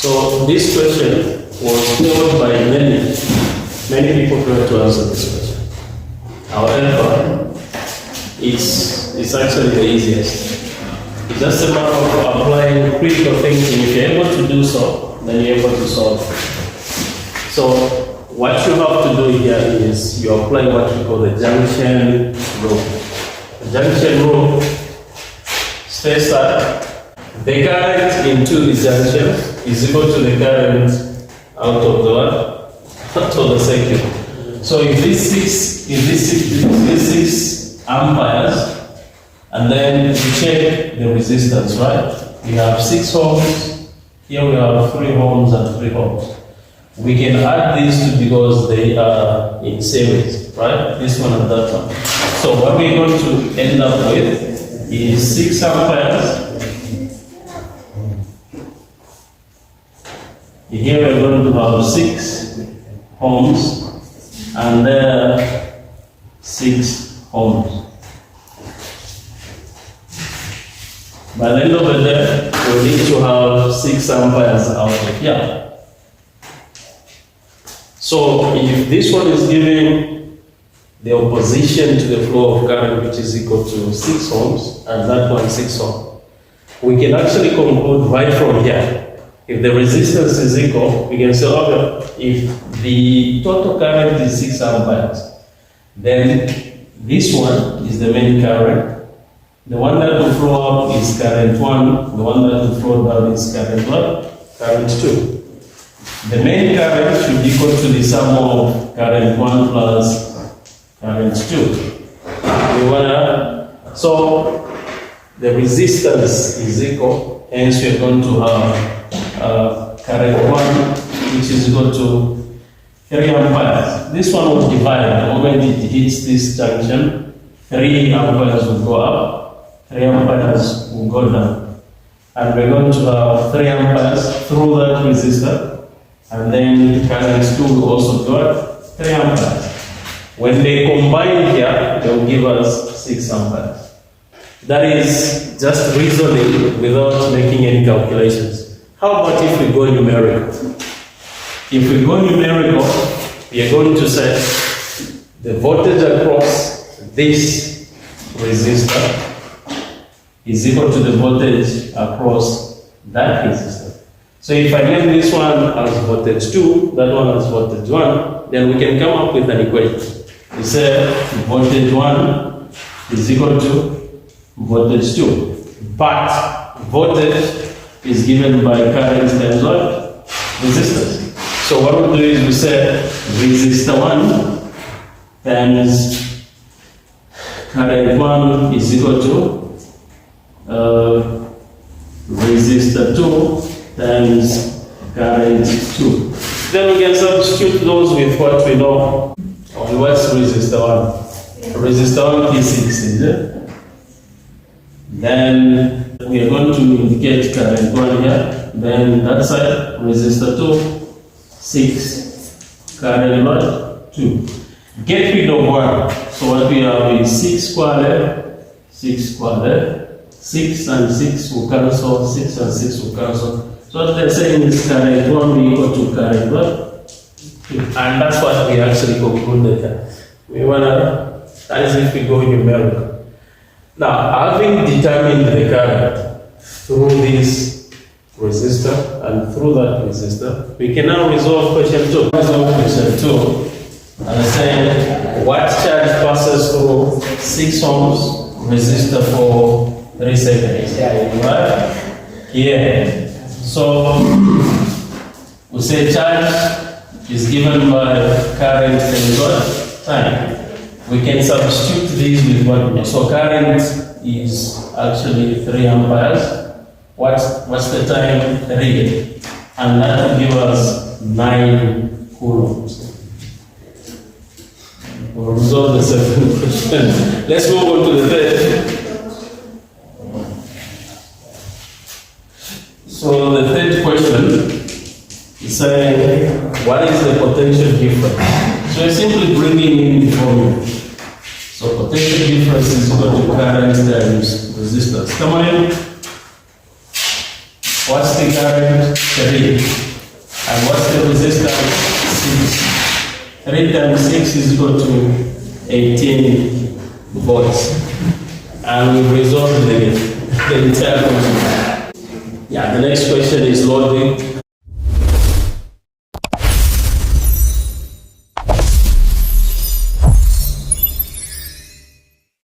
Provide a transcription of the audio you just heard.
So this question was filled by many people trying to answer this question. However, it's actually the easiest. It's just a matter of applying critical thinking. If you're able to do so, then you're able to solve it. So what you have to do here is you apply what we call the junction rule. The junction rule states that the current into the junction is equal to the current out of the what? Out of the circuit. So if this 6 amperes, and then we check the resistance, right? We have 6 ohms, here we have 3 ohms and 3 ohms. We can add these two because they are in series, right? This one and that one. So what we're going to end up with is 6 amperes. Here we're going to have 6 ohms and there 6 ohms. By the end of the day, we need to have 6 amperes out of here. So if this one is giving the opposition to the flow of current, which is equal to 6 ohms, and that one 6 ohms, we can actually conclude right from here. If the resistance is equal, we can say, okay, if the total current is 6 amperes, then this one is the main current. The one that will flow up is current 1, the one that will flow down is current 1, current 2. The main current should be equal to the sum of current 1 plus current 2. So the resistance is equal, hence we are going to have current 1, which is equal to 3 amperes. This one will divide. The moment it hits this junction, 3 amperes will go up, 3 amperes will go down. And we're going to have 3 amperes through that resistor. And then current 2 will also go up 3 amperes. When they combine here, they will give us 6 amperes. That is just reasoning without making any calculations. How about if we go numerical? If we go numerical, we are going to say the voltage across this resistor is equal to the voltage across that resistor. So if I name this one as voltage 2, that one as voltage 1, then we can come up with an equation. We say voltage 1 is equal to voltage 2. But voltage is given by current times what? Resistance. So what we do is we say resistor 1 times current 1 is equal to resistor 2 times current 2. Then we can substitute those with what we know. What's resistor 1? Resistor 1 P6, is it? Then we are going to indicate current 1 here. Then that side, resistor 2, 6, current 1, 2. Get rid of 1. So what we have is 6 squared, 6 squared, 6 and 6 will cancel, 6 and 6 will cancel. So what they're saying is current 1 will equal to current 1. And that's what we actually concluded here. We want to, that is if we go numerical. Now, having determined the current through this resistor and through that resistor, we can now resolve question 2. Resolve question 2. And say, what charge passes through 6 ohms resistor for 3 seconds? Right? Here. So, we say charge is given by current times what? Time. We can substitute these with what we know. So current is actually 3 amperes. What's the time? 3. And that will give us 9 coulombs. We'll resolve the second question. Let's move on to the third. So the third question is saying, what is the potential difference? So we're simply bringing in the formula. So potential difference is equal to current times resistance. Come on in. What's the current? 3. And what's the resistance? 6. 3 times 6 is equal to 18 volts. And we've resolved the entire question. Yeah, the next question is loading.